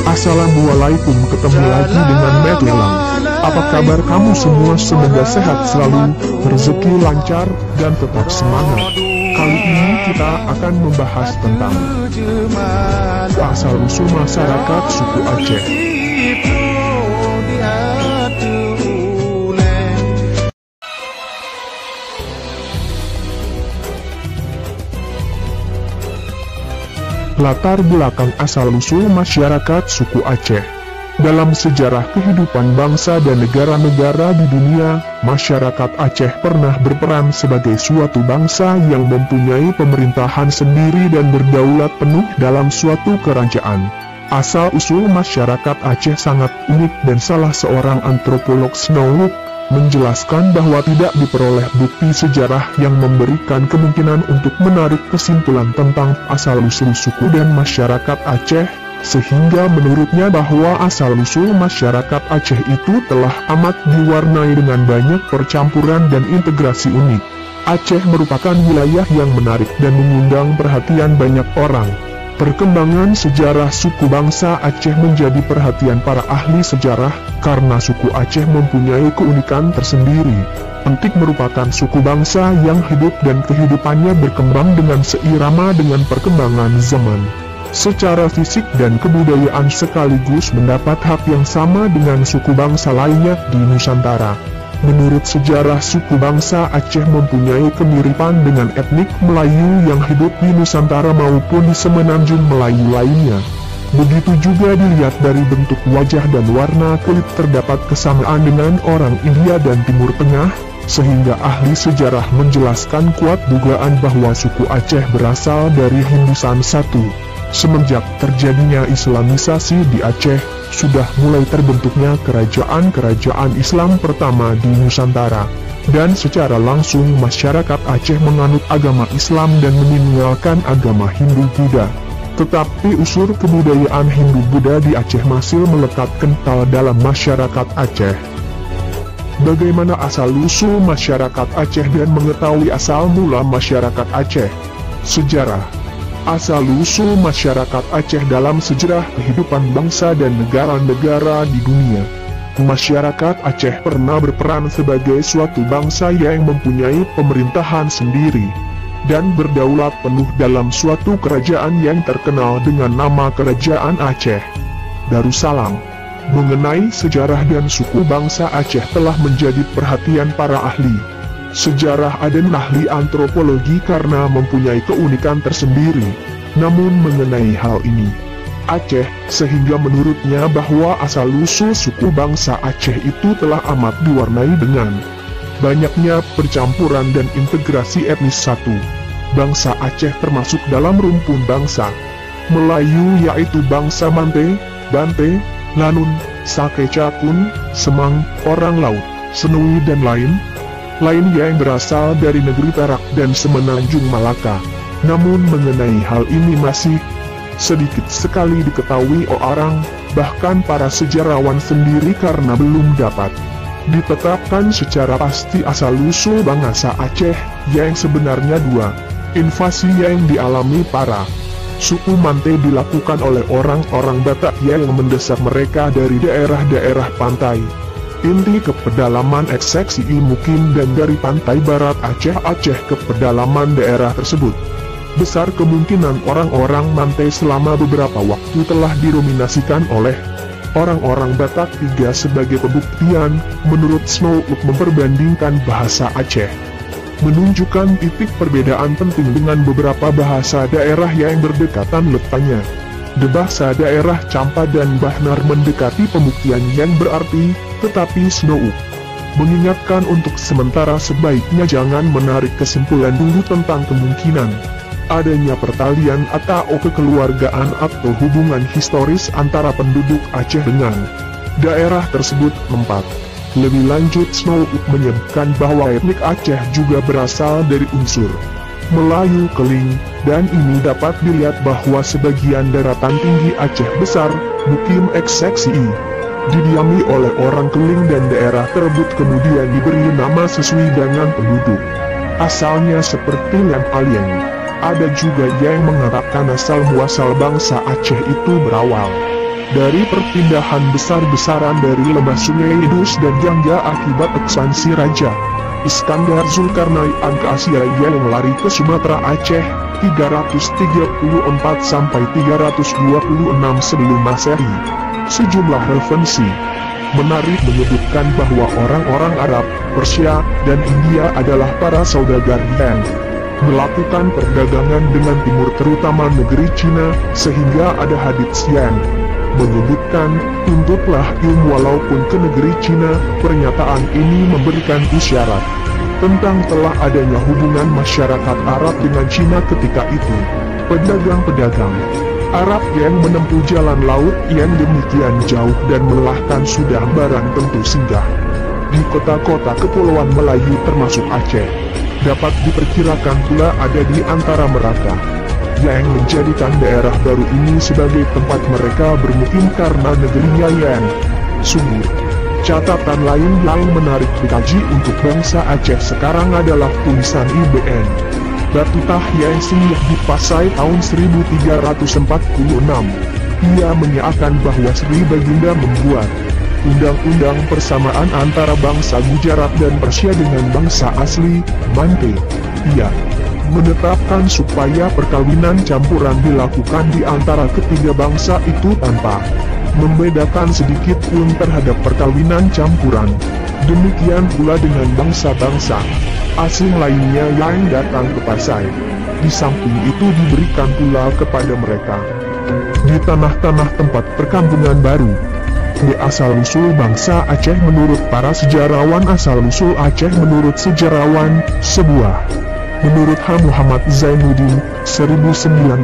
Assalamualaikum, ketemu lagi dengan Medlelang. Apa kabar kamu semua? Semoga sehat selalu, rezeki lancar, dan tetap semangat. Kali ini kita akan membahas tentang asal-usul masyarakat suku Aceh. Latar belakang asal-usul masyarakat suku Aceh. Dalam sejarah kehidupan bangsa dan negara-negara di dunia, masyarakat Aceh pernah berperan sebagai suatu bangsa yang mempunyai pemerintahan sendiri dan berdaulat penuh dalam suatu kerajaan. Asal-usul masyarakat Aceh sangat unik dan salah seorang antropolog Snow menjelaskan bahwa tidak diperoleh bukti sejarah yang memberikan kemungkinan untuk menarik kesimpulan tentang asal-usul suku dan masyarakat Aceh, sehingga menurutnya bahwa asal-usul masyarakat Aceh itu telah amat diwarnai dengan banyak percampuran dan integrasi unik. Aceh merupakan wilayah yang menarik dan mengundang perhatian banyak orang. Perkembangan sejarah suku bangsa Aceh menjadi perhatian para ahli sejarah, karena suku Aceh mempunyai keunikan tersendiri. Entik merupakan suku bangsa yang hidup dan kehidupannya berkembang dengan seirama dengan perkembangan zaman. Secara fisik dan kebudayaan sekaligus mendapat hak yang sama dengan suku bangsa lainnya di Nusantara. Menurut sejarah, suku bangsa Aceh mempunyai kemiripan dengan etnik Melayu yang hidup di Nusantara maupun di semenanjung Melayu lainnya. Begitu juga dilihat dari bentuk wajah dan warna kulit terdapat kesamaan dengan orang India dan Timur Tengah, sehingga ahli sejarah menjelaskan kuat dugaan bahwa suku Aceh berasal dari Hindusan satu. Semenjak terjadinya Islamisasi di Aceh, sudah mulai terbentuknya kerajaan-kerajaan Islam pertama di Nusantara. Dan secara langsung masyarakat Aceh menganut agama Islam dan meninggalkan agama Hindu-Buddha. Tetapi unsur kebudayaan Hindu-Buddha di Aceh masih melekat kental dalam masyarakat Aceh. Bagaimana asal-usul masyarakat Aceh dan mengetahui asal mula masyarakat Aceh? Sejarah. Asal-usul masyarakat Aceh dalam sejarah kehidupan bangsa dan negara-negara di dunia. Masyarakat Aceh pernah berperan sebagai suatu bangsa yang mempunyai pemerintahan sendiri, dan berdaulat penuh dalam suatu kerajaan yang terkenal dengan nama Kerajaan Aceh Darussalam. Mengenai sejarah dan suku bangsa Aceh telah menjadi perhatian para ahli sejarah dan ahli antropologi karena mempunyai keunikan tersendiri. Namun mengenai hal ini, Aceh, sehingga menurutnya bahwa asal-usul suku bangsa Aceh itu telah amat diwarnai dengan banyaknya percampuran dan integrasi etnis satu. Bangsa Aceh termasuk dalam rumpun bangsa Melayu, yaitu bangsa Mante, Bante, Lanun, Sakecakun, Semang, orang laut, Senui dan lain yang berasal dari negeri Perak dan semenanjung Malaka. Namun mengenai hal ini masih sedikit sekali diketahui orang, bahkan para sejarawan sendiri, karena belum dapat ditetapkan secara pasti asal-usul bangsa Aceh yang sebenarnya dua. Invasi yang dialami para suku Mante dilakukan oleh orang-orang Batak yang mendesak mereka dari daerah-daerah pantai inti ke pedalaman ekseksi Mukim dan dari pantai barat Aceh ke pedalaman daerah tersebut. Besar kemungkinan orang-orang Mante selama beberapa waktu telah didominasikan oleh orang-orang Batak tiga. Sebagai pembuktian, menurut Snow memperbandingkan bahasa Aceh menunjukkan titik perbedaan penting dengan beberapa bahasa daerah yang berdekatan letaknya. Bahasa daerah Campa dan Bahnar mendekati pembuktian yang berarti, tetapi Snow mengingatkan untuk sementara sebaiknya jangan menarik kesimpulan dulu tentang kemungkinan adanya pertalian atau kekeluargaan atau hubungan historis antara penduduk Aceh dengan daerah tersebut. 4. Lebih lanjut, Snow menyebutkan bahwa etnik Aceh juga berasal dari unsur Melayu Keling, dan ini dapat dilihat bahwa sebagian daratan tinggi Aceh besar, Mukim ekseksi didiami oleh orang Keling, dan daerah tersebut kemudian diberi nama sesuai dengan penduduk asalnya seperti Lem Alien. Ada juga yang mengatakan asal-muasal bangsa Aceh itu berawal dari perpindahan besar-besaran dari lembah Sungai Indus dan Gangga akibat ekspansi Raja Iskandar Zulkarnain ke Asia yang lari ke Sumatera Aceh 334 sampai 326 sebelum Masehi. Sejumlah referensi menarik menyebutkan bahwa orang-orang Arab, Persia, dan India adalah para saudagar yang melakukan perdagangan dengan timur terutama negeri Cina, sehingga ada hadits yang menyebutkan, tuntutlah ilmu walaupun ke negeri Cina. Pernyataan ini memberikan isyarat tentang telah adanya hubungan masyarakat Arab dengan Cina ketika itu. Pedagang-pedagang Arab yang menempuh jalan laut yang demikian jauh dan melelahkan sudah barang tentu singgah di kota-kota kepulauan Melayu termasuk Aceh. Dapat diperkirakan pula ada di antara mereka yang menjadikan daerah baru ini sebagai tempat mereka bermukim karena negerinya yang subur. Catatan lain yang menarik dikaji untuk bangsa Aceh sekarang adalah tulisan IBN Batutah yang singgah di Pasai tahun 1346. Ia menyatakan bahwa Sri Baginda membuat undang-undang persamaan antara bangsa Gujarat dan Persia dengan bangsa asli, Mante. Ia menetapkan supaya perkawinan campuran dilakukan di antara ketiga bangsa itu tanpa membedakan sedikit pun terhadap perkawinan campuran. Demikian pula dengan bangsa-bangsa asing lainnya yang datang ke Pasai. Di samping itu diberikan pula kepada mereka di tanah-tanah tempat perkampungan baru. Di asal-usul bangsa Aceh menurut para sejarawan. Asal-usul Aceh menurut sejarawan sebuah. Menurut H. Muhammad Zainuddin, 1961,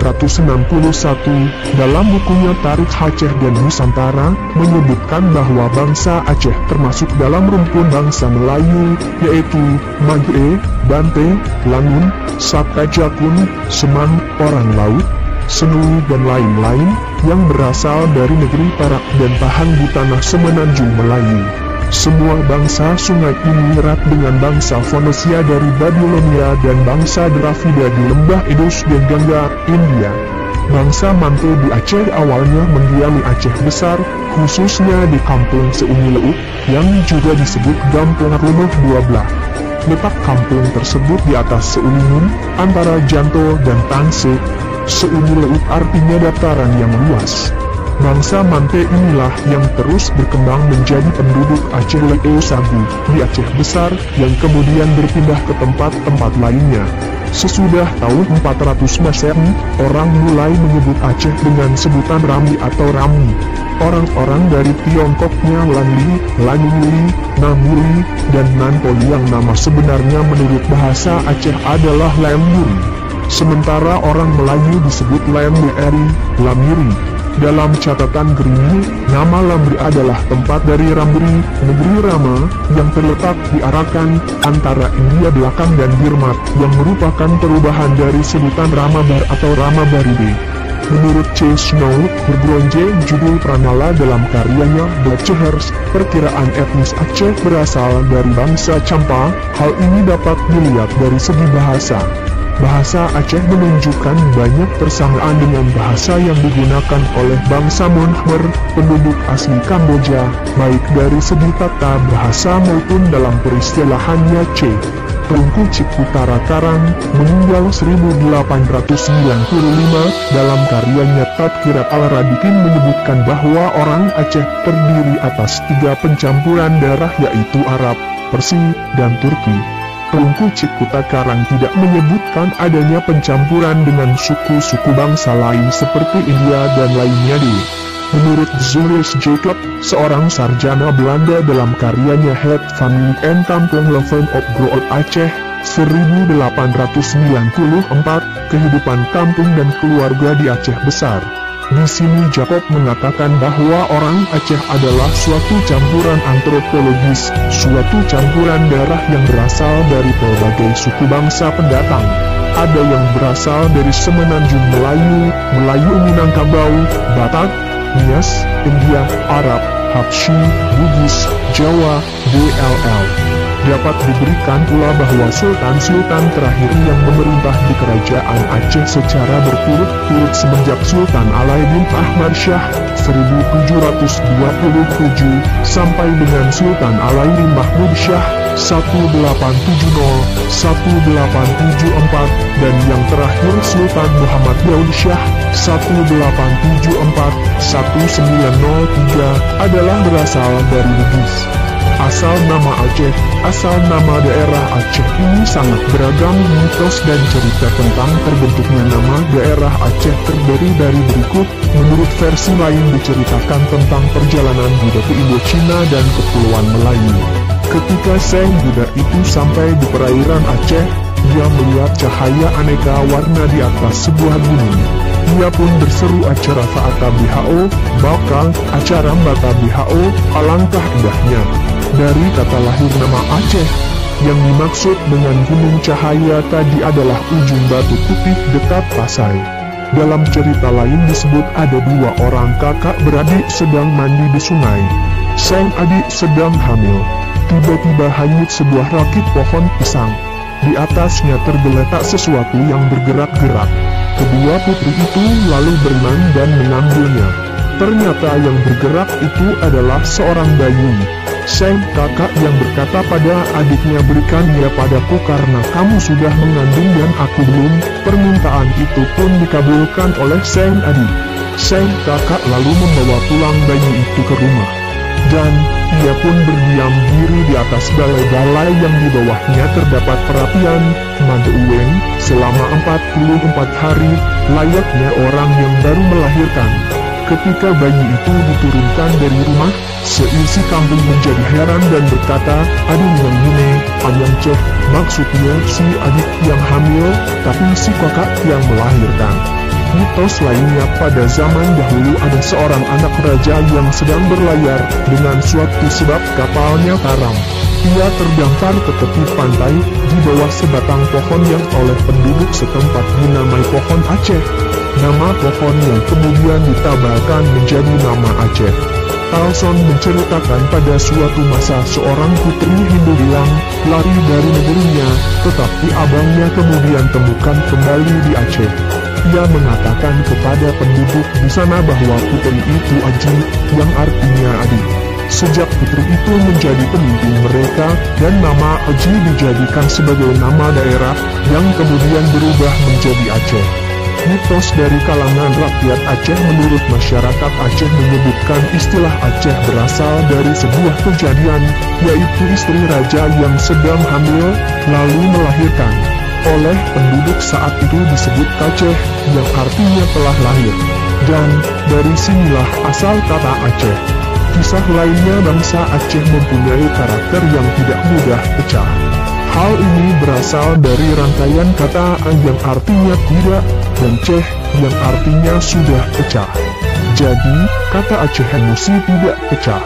dalam bukunya Tarikh Aceh dan Nusantara, menyebutkan bahwa bangsa Aceh termasuk dalam rumpun bangsa Melayu, yaitu Magre, Bante, Langun, Sakajakun, Semang, Orang Laut, Senui dan lain-lain, yang berasal dari negeri Perak dan Pahang di tanah semenanjung Melayu. Semua bangsa sungai ini erat dengan bangsa Fonesia dari Babilonia dan bangsa Dravida di lembah Indus dan Gangga, India. Bangsa Mante di Aceh awalnya mendiami Aceh Besar, khususnya di kampung Seuni Leuk, yang juga disebut Kampung Rumah 12. Letak kampung tersebut di atas Seuningin, antara Janto dan Tanse. Seuni Leuk artinya dataran yang luas. Bangsa Mante inilah yang terus berkembang menjadi penduduk Aceh Leu Sagu di Aceh Besar, yang kemudian berpindah ke tempat-tempat lainnya. Sesudah tahun 400 Masehi, orang mulai menyebut Aceh dengan sebutan Rami atau Rami. Orang-orang dari Tiongkoknya Lanli, Lanuli, Namuri, dan Nanpoli yang nama sebenarnya menurut bahasa Aceh adalah Lemuri. Sementara orang Melayu disebut Lemuri, Lamiri. Dalam catatan Grini, nama Lamri adalah tempat dari Ramri, negeri Rama, yang terletak di Arakan, antara India Belakang dan Birmat, yang merupakan perubahan dari sebutan Ramabar atau Ramabaribe. Menurut C. Snow, Bergronje, judul Pranala dalam karyanya Bacehers, perkiraan etnis Aceh berasal dari bangsa Campa. Hal ini dapat dilihat dari segi bahasa. Bahasa Aceh menunjukkan banyak persamaan dengan bahasa yang digunakan oleh bangsa Monkhmer, penduduk asli Kamboja, baik dari segi tata bahasa maupun dalam peristilahannya. C. Tengku Cikutara Karang, meninggal 1895, dalam karyanya Tadkirat Al-Radikin menyebutkan bahwa orang Aceh terdiri atas 3 pencampuran darah, yaitu Arab, Persi, dan Turki. Tengku Cikuta Karang tidak menyebutkan adanya pencampuran dengan suku-suku bangsa lain seperti India dan lainnya. Menurut Julius Jacob, seorang sarjana Belanda, dalam karyanya Het Family en Kampung Leven op Groot Aceh, 1894, kehidupan kampung dan keluarga di Aceh Besar. Di sini Jacob mengatakan bahwa orang Aceh adalah suatu campuran antropologis, suatu campuran darah yang berasal dari berbagai suku bangsa pendatang. Ada yang berasal dari semenanjung Melayu, Melayu Minangkabau, Batak, Nias, India, Arab, Habsyi, Bugis, Jawa, dll. Dapat diberikan pula bahwa sultan-sultan terakhir yang memerintah di kerajaan Aceh secara berturut-turut semenjak Sultan Alauddin Ahmad Shah 1727 sampai dengan Sultan Alauddin Mahmud Shah 1870-1874 dan yang terakhir Sultan Muhammad Daud Shah 1874-1903 adalah berasal dari Bugis. Asal nama Aceh, asal nama daerah Aceh ini sangat beragam. Mitos dan cerita tentang terbentuknya nama daerah Aceh terdiri dari berikut. Menurut versi lain diceritakan tentang perjalanan Buddha ke Indochina dan Kepulauan Melayu. Ketika Sang Buddha itu sampai di perairan Aceh, dia melihat cahaya aneka warna di atas sebuah gunung. Ia pun berseru acara Faata Bho, bakal acara Bata Bho, alangkah indahnya. Dari kata lahir nama Aceh, yang dimaksud dengan gunung cahaya tadi adalah ujung batu putih dekat Pasai. Dalam cerita lain disebut ada dua orang kakak beradik sedang mandi di sungai. Sang adik sedang hamil. Tiba-tiba hanyut sebuah rakit pohon pisang. Di atasnya tergeletak sesuatu yang bergerak-gerak. Kedua putri itu lalu berenang dan mengambilnya. Ternyata yang bergerak itu adalah seorang bayi. Sang kakak yang berkata pada adiknya, berikan dia padaku karena kamu sudah mengandung dan aku belum. Permintaan itu pun dikabulkan oleh sang adik. Sang kakak lalu membawa pulang bayi itu ke rumah. Dan ia pun berdiam diri di atas balai-balai yang di bawahnya terdapat perapian, madu uweng, selama 44 hari, layaknya orang yang baru melahirkan. Ketika bayi itu diturunkan dari rumah, seisi kampung menjadi heran dan berkata, aduh yang ini, panjang ceh, maksudnya si adik yang hamil, tapi si kakak yang melahirkan. Mitos lainnya, pada zaman dahulu ada seorang anak raja yang sedang berlayar dengan suatu sebab kapalnya karam. Ia terdampar ke tepi pantai di bawah sebatang pohon yang oleh penduduk setempat dinamai pohon Aceh. Nama pohon yang kemudian ditabalkan menjadi nama Aceh. Talson menceritakan pada suatu masa seorang putri Hindu hilang, lari dari negerinya, tetapi abangnya kemudian temukan kembali di Aceh. Ia mengatakan kepada penduduk di sana bahwa putri itu Aji, yang artinya adik. Sejak putri itu menjadi pemimpin mereka, dan nama Aji dijadikan sebagai nama daerah, yang kemudian berubah menjadi Aceh. Mitos dari kalangan rakyat Aceh menurut masyarakat Aceh menyebutkan istilah Aceh berasal dari sebuah kejadian, yaitu istri raja yang sedang hamil, lalu melahirkan. Oleh penduduk saat itu disebut Kaceh, yang artinya telah lahir. Dan dari sinilah asal kata Aceh. Kisah lainnya, bangsa Aceh mempunyai karakter yang tidak mudah pecah. Hal ini berasal dari rangkaian kata yang artinya tidak, dan ceh yang artinya sudah pecah. Jadi, kata Aceh mesti tidak pecah.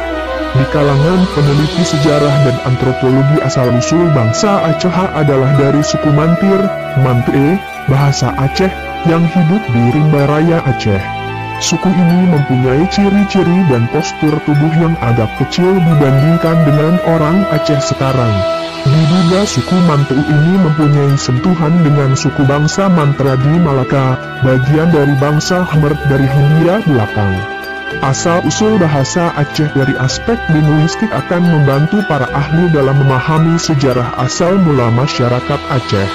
Di kalangan peneliti sejarah dan antropologi asal-usul bangsa Aceh adalah dari suku Mantir, Mantre, bahasa Aceh, yang hidup di Rimba Raya Aceh. Suku ini mempunyai ciri-ciri dan postur tubuh yang agak kecil dibandingkan dengan orang Aceh sekarang. Diduga suku Mantu ini mempunyai sentuhan dengan suku bangsa Mantra di Malaka, bagian dari bangsa Khmer dari Hindia belakang. Asal-usul bahasa Aceh dari aspek linguistik akan membantu para ahli dalam memahami sejarah asal mula masyarakat Aceh.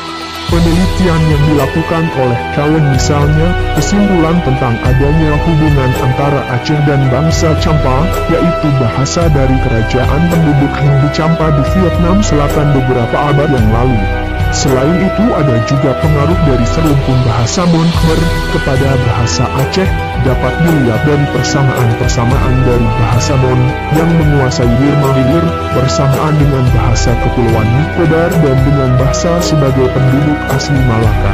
Penelitian yang dilakukan oleh Cowen misalnya, kesimpulan tentang adanya hubungan antara Aceh dan bangsa Champa, yaitu bahasa dari kerajaan penduduk Hindu Champa di Vietnam Selatan beberapa abad yang lalu. Selain itu ada juga pengaruh dari serumpun bahasa Mon Khmer kepada bahasa Aceh, dapat dilihat dari persamaan-persamaan dari bahasa Mon yang menguasai Birma Hilir, bersamaan dengan bahasa Kepulauan Nikodar dan dengan bahasa sebagai penduduk asli Malaka.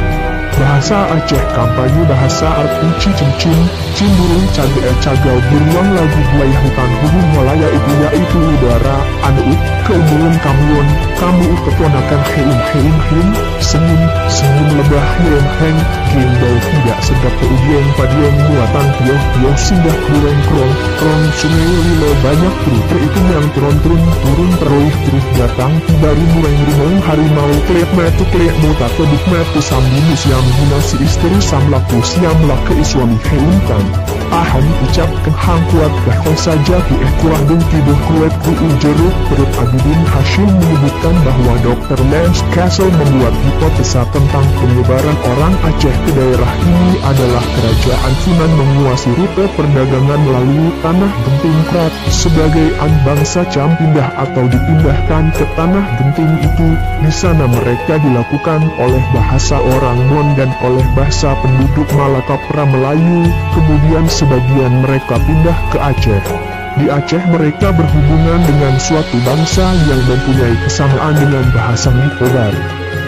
Bahasa Aceh kampanye bahasa arti cicing, cimburung cagak cagau beruang lagu buaya hutan hubung walaya itu yaitu udara, anu, keumuman kamuon, kamu keponakan heum, senyum, bah yang heng, kim bau tidak sedap keubieng padieng muatan tioh singgah kureng krong sungai lilo banyak itu yang turun teroih terus datang baru mureng rimong harimau klek metu muta keduk metu sambinu siam guna si istri samlaku siam lake suami heuntan ahan ucap hang kuat kau saja ki kuah dung tibuh kuat ku jeruk perut Abidin Hashim menyebutkan bahwa Dr. Lance Castle membuat hipotesa tentang penyebaran orang Aceh ke daerah ini adalah kerajaan Funan menguasai rute perdagangan melalui tanah genting Krat sebagai bangsa Cham pindah atau dipindahkan ke tanah genting itu. Di sana mereka dilakukan oleh bahasa orang Mon dan oleh bahasa penduduk Malakapra Melayu, kemudian sebagian mereka pindah ke Aceh. Di Aceh mereka berhubungan dengan suatu bangsa yang mempunyai kesamaan dengan bahasa Nicobar.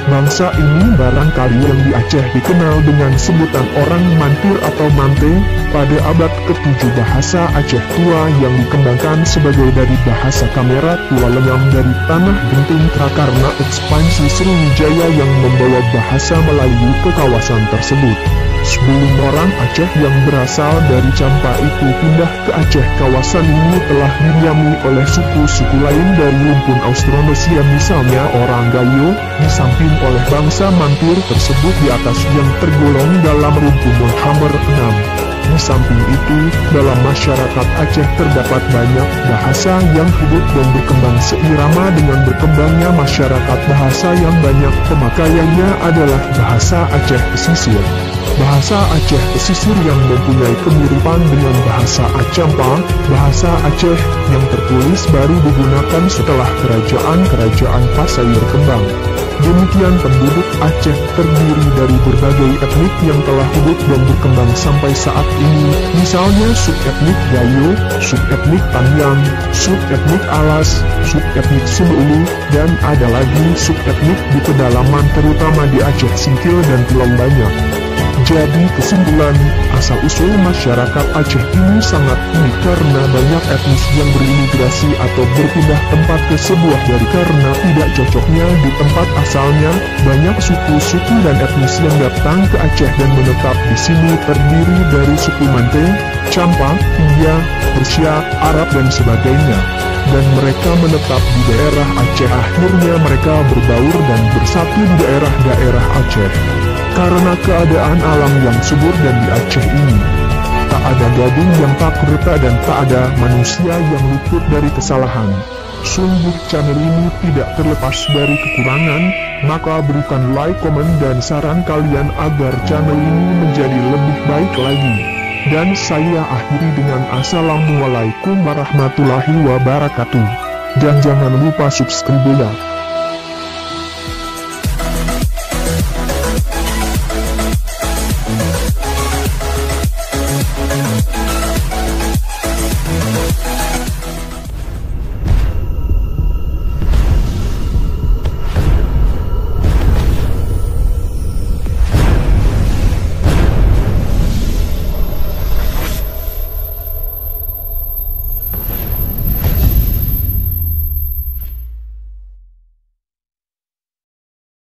Bangsa ini barangkali yang di Aceh dikenal dengan sebutan orang Mantir atau Mante. Pada abad ke-7 bahasa Aceh tua yang dikembangkan sebagai dari bahasa kamera tua lenyam dari tanah genting karena ekspansi Sriwijaya yang membawa bahasa Melayu ke kawasan tersebut. Sebelum orang Aceh yang berasal dari Campa itu pindah ke Aceh, kawasan ini telah didiami oleh suku-suku lain dari rumpun Austronesia, misalnya orang Gayo, disamping oleh bangsa Mantir tersebut di atas yang tergolong dalam rumpun Monhammer 6. Di samping itu, dalam masyarakat Aceh terdapat banyak bahasa yang hidup dan berkembang seirama dengan berkembangnya masyarakat. Bahasa yang banyak pemakaiannya adalah bahasa Aceh pesisir. Bahasa Aceh pesisir yang mempunyai kemiripan dengan bahasa Acampa, bahasa Aceh yang tertulis baru digunakan setelah kerajaan-kerajaan Pasir kembang. Demikian penduduk Aceh terdiri dari berbagai etnik yang telah hidup dan berkembang sampai saat ini, misalnya subetnik Gayo, subetnik Tanyang, subetnik Alas, subetnik Sumulu, dan ada lagi subetnik di pedalaman terutama di Aceh Singkil dan Pulau Banyak. Jadi kesimpulan, asal-usul masyarakat Aceh ini sangat unik karena banyak etnis yang berimigrasi atau berpindah tempat ke sebuah dari karena tidak cocoknya di tempat asalnya. Banyak suku-suku dan etnis yang datang ke Aceh dan menetap di sini terdiri dari suku Mante, Campa, India, Persia, Arab dan sebagainya. Dan mereka menetap di daerah Aceh. Akhirnya mereka berbaur dan bersatu di daerah-daerah Aceh. Karena keadaan alam yang subur dan di Aceh ini, tak ada gading yang tak retak dan tak ada manusia yang luput dari kesalahan. Sungguh channel ini tidak terlepas dari kekurangan, maka berikan like, komen dan saran kalian agar channel ini menjadi lebih baik lagi. Dan saya akhiri dengan Assalamualaikum warahmatullahi wabarakatuh. Dan jangan lupa subscribe ya.